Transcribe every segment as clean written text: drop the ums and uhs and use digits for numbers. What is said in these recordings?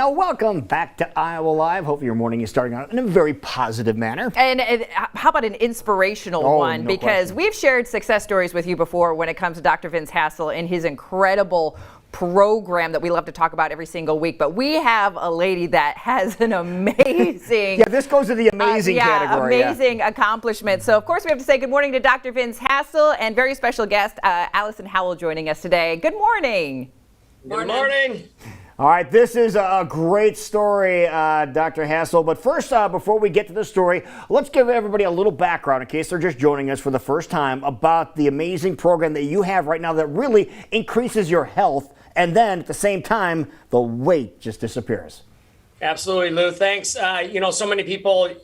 Now, welcome back to Iowa Live. Hopefully your morning is starting out in a very positive manner. And how about an inspirational one? No because question. We've shared success stories with you before when it comes to Dr. Vince Hassel and his incredible program that we love to talk about every single week. But we have a lady that has an amazing... Yeah, this goes to the amazing category. Amazing accomplishment. So, of course, we have to say good morning to Dr. Vince Hassel and very special guest, Allison Howell, joining us today. Good morning. Good morning. All right, this is a great story, Dr. Hassel. But first, before we get to the story, let's give everybody a little background in case they're just joining us for the first time about the amazing program that you have right now that really increases your health, and then at the same time, the weight just disappears. Absolutely, Lou. Thanks. So many people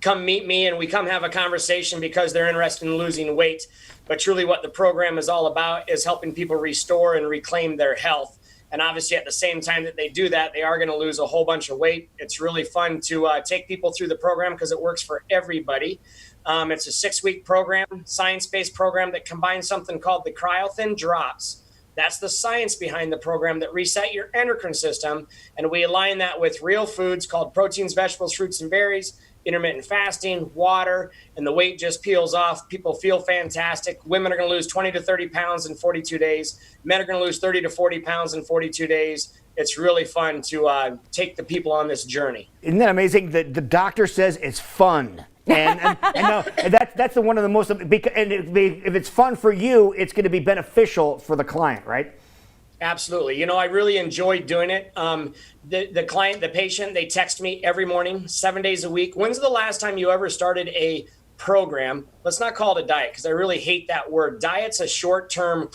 come meet me and we come have a conversation because they're interested in losing weight. But truly what the program is all about is helping people restore and reclaim their health. And obviously, at the same time that they do that, they are going to lose a whole bunch of weight. It's really fun to take people through the program because it works for everybody. It's a 6-week program, science-based program that combines something called the Chirothin drops. That's the science behind the program that reset your endocrine system. And we align that with real foods called proteins, vegetables, fruits, and berries, intermittent fasting, water, and the weight just peels off. People feel fantastic. Women are going to lose 20 to 30 pounds in 42 days. Men are going to lose 30 to 40 pounds in 42 days. It's really fun to take the people on this journey. Isn't that amazing? The doctor says it's fun. And that's one of the most, and if it's fun for you, it's going to be beneficial for the client, right? Absolutely. I really enjoy doing it. The client, the patient, they text me every morning, 7 days a week. When's the last time you ever started a program? Let's not call it a diet because I really hate that word. Diet's a short-term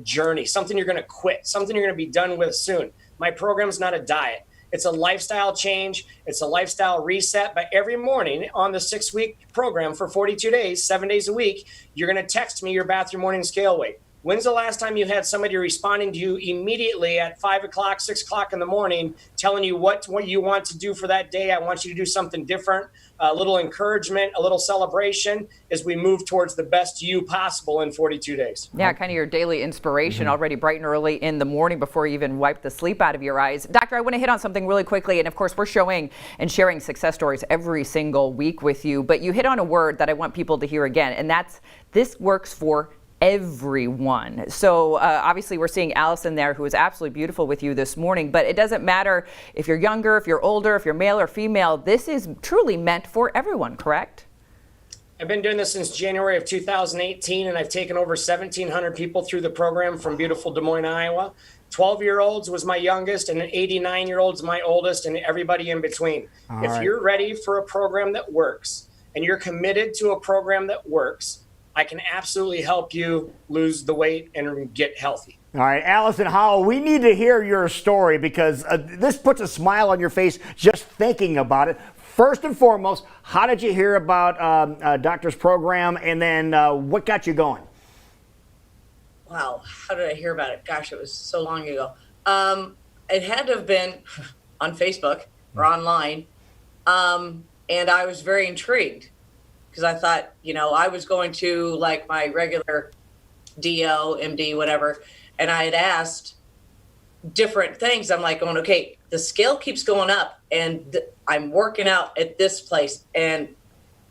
journey, something you're going to quit, something you're going to be done with soon. My program's not a diet. It's a lifestyle change. It's a lifestyle reset. But every morning on the 6-week program for 42 days, 7 days a week, you're going to text me your bathroom morning scale weight. When's the last time you had somebody responding to you immediately at 5 o'clock, 6 o'clock in the morning, telling you what you want to do for that day? I want you to do something different, a little encouragement, a little celebration as we move towards the best you possible in 42 days. Yeah, kind of your daily inspiration already bright and early in the morning before you even wipe the sleep out of your eyes. Doctor, I want to hit on something really quickly. And of course, we're showing and sharing success stories every single week with you. But you hit on a word that I want people to hear again, and that's this works for everyone. So obviously we're seeing Allison there, who is absolutely beautiful with you this morning, but it doesn't matter if you're younger, if you're older, if you're male or female. This is truly meant for everyone, correct? I've been doing this since January of 2018, and I've taken over 1,700 people through the program from beautiful Des Moines, Iowa. 12-year-olds was my youngest, and an 89-year-old's my oldest, and everybody in between. If you're ready for a program that works, and you're committed to a program that works, I can absolutely help you lose the weight and get healthy. All right, Allison Howell, we need to hear your story because this puts a smile on your face just thinking about it. First and foremost, how did you hear about Doctor's program, and then what got you going? Wow, how did I hear about it? Gosh, it was so long ago. It had to have been on Facebook or online, and I was very intrigued. Because I thought, I was going to like my regular DO, MD, whatever, and I had asked different things. I'm like going, okay, the scale keeps going up, and I'm working out at this place, and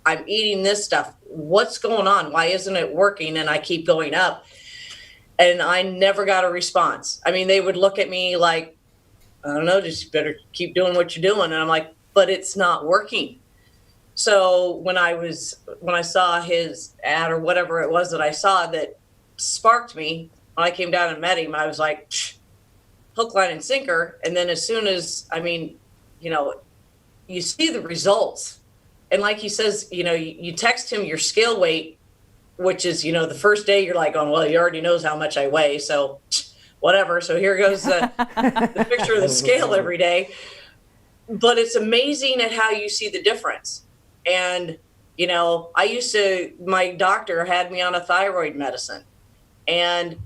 I'm eating this stuff. What's going on? Why isn't it working? And I keep going up, and I never got a response. I mean, they would look at me like, I don't know, just better keep doing what you're doing. And I'm like, but it's not working. So when I saw his ad or whatever it was that I saw that sparked me, when I came down and met him, I was like, hook, line, and sinker. And then as soon as, you see the results. And like he says, you text him your scale weight, which is, the first day you're like, oh, well, he already knows how much I weigh. So whatever. So here goes the picture of the scale every day. But it's amazing at how you see the difference. And, my doctor had me on a thyroid medicine and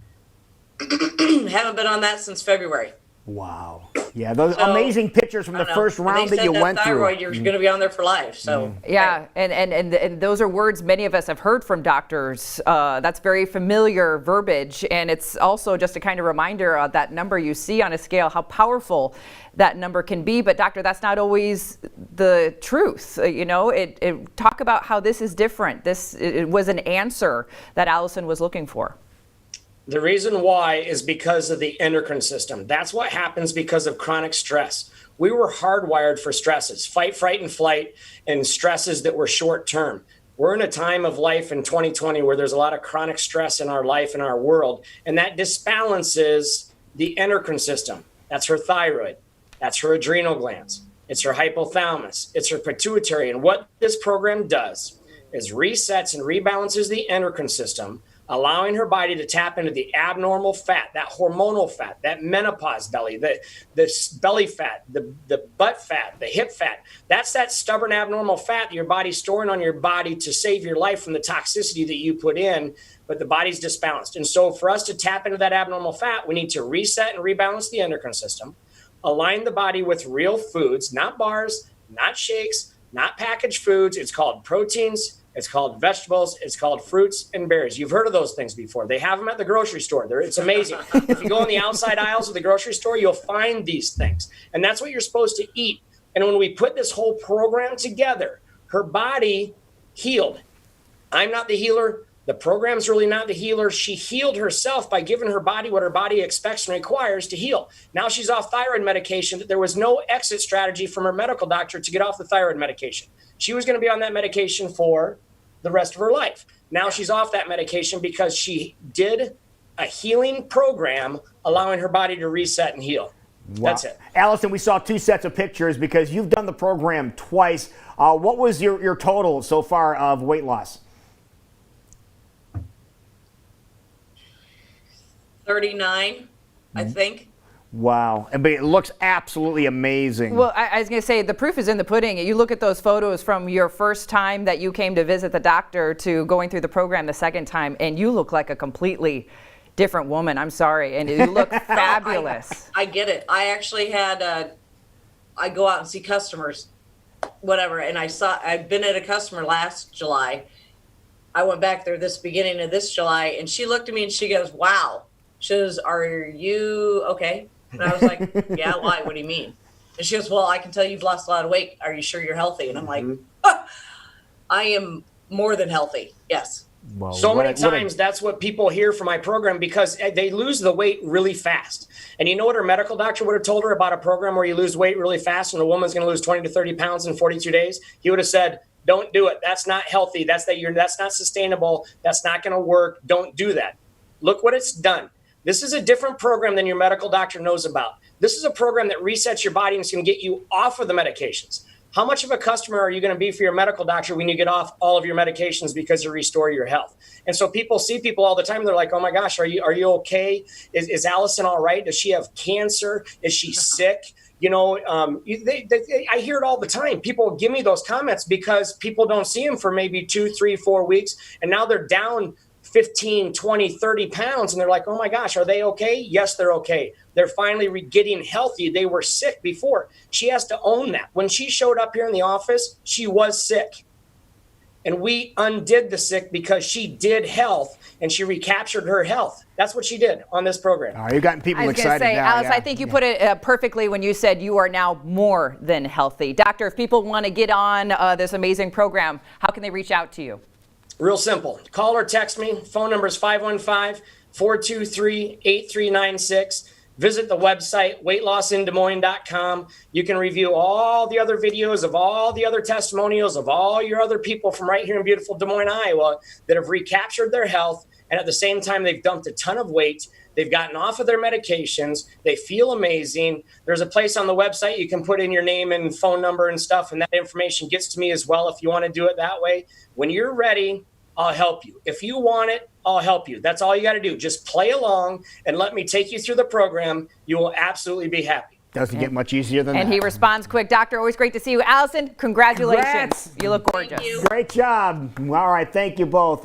haven't been on that since February. Wow. Yeah, those amazing pictures from the first round that you went through. Thyroid, you're going to be on there for life. So yeah, and those are words many of us have heard from doctors. That's very familiar verbiage, and it's also just a kind of reminder of that number you see on a scale, how powerful that number can be. But doctor, that's not always the truth. Talk about how this is different. It was an answer that Allison was looking for. The reason why is because of the endocrine system. That's what happens because of chronic stress. We were hardwired for stresses, fight, fright, and flight, and stresses that were short term. We're in a time of life in 2020 where there's a lot of chronic stress in our life, in our world, and that disbalances the endocrine system. That's her thyroid. That's her adrenal glands. It's her hypothalamus. It's her pituitary. And what this program does is resets and rebalances the endocrine system, allowing her body to tap into the abnormal fat, that hormonal fat, that menopause belly, the belly fat, the butt fat, the hip fat. That's that stubborn abnormal fat that your body's storing on your body to save your life from the toxicity that you put in, but the body's disbalanced. And so for us to tap into that abnormal fat, we need to reset and rebalance the endocrine system, align the body with real foods, not bars, not shakes, not packaged foods. It's called proteins. It's called vegetables. It's called fruits and berries. You've heard of those things before. They have them at the grocery store. It's amazing. If you go in the outside aisles of the grocery store, you'll find these things. And that's what you're supposed to eat. And when we put this whole program together, her body healed. I'm not the healer. The program's really not the healer. She healed herself by giving her body what her body expects and requires to heal. Now she's off thyroid medication. There was no exit strategy from her medical doctor to get off the thyroid medication. She was going to be on that medication for the rest of her life. Now she's off that medication because she did a healing program, allowing her body to reset and heal. Wow. That's it. Allison, we saw two sets of pictures because you've done the program twice. What was your total so far of weight loss? 39, I think. Wow. But it looks absolutely amazing. Well, I was going to say, the proof is in the pudding. You look at those photos from your first time that you came to visit the doctor to going through the program the second time, and you look like a completely different woman. I'm sorry. And you look fabulous. I get it. I actually had, I go out and see customers, whatever, and I'd been at a customer last July. I went back there this beginning of this July, and she looked at me and she goes, wow. She goes, are you okay? And I was like, yeah, why? What do you mean? And she goes, well, I can tell you've lost a lot of weight. Are you sure you're healthy? And I'm like, I am more than healthy. Yes. Well, so many times that's what people hear from my program because they lose the weight really fast. And you know what her medical doctor would have told her about a program where you lose weight really fast and a woman's going to lose 20 to 30 pounds in 42 days? He would have said, don't do it. That's not healthy. That's not sustainable. That's not going to work. Don't do that. Look what it's done. This is a different program than your medical doctor knows about. This is a program that resets your body and it's going to get you off of the medications. How much of a customer are you going to be for your medical doctor when you get off all of your medications because you restore your health? And so people see people all the time. They're like, oh my gosh, are you okay? Is Allison all right? Does she have cancer? Is she sick? You know, I hear it all the time. People give me those comments because people don't see them for maybe 2, 3, 4 weeks. And now they're down 15, 20, 30 pounds. And they're like, oh my gosh, are they okay? Yes, they're okay. They're finally getting healthy. They were sick before. She has to own that. When she showed up here in the office, she was sick. And we undid the sick because she did health and she recaptured her health. That's what she did on this program. Oh, you've gotten people excited now. I was going to say, Alice, yeah. I think you put it perfectly when you said you are now more than healthy. Doctor, if people want to get on this amazing program, how can they reach out to you? Real simple. Call or text me. Phone number is 515-423-8396. Visit the website, weightlossinDesMoines.com. You can review all the other videos of all the other testimonials of all your other people from right here in beautiful Des Moines, Iowa, that have recaptured their health. And at the same time, they've dumped a ton of weight. They've gotten off of their medications. They feel amazing. There's a place on the website you can put in your name and phone number and stuff, and that information gets to me as well if you want to do it that way. When you're ready, I'll help you. If you want it, I'll help you. That's all you got to do. Just play along and let me take you through the program. You will absolutely be happy. Doesn't get much easier than that. And he responds quick. Doctor, always great to see you. Allison, congratulations. Congrats. You look gorgeous. Thank you. Great job. All right, thank you both.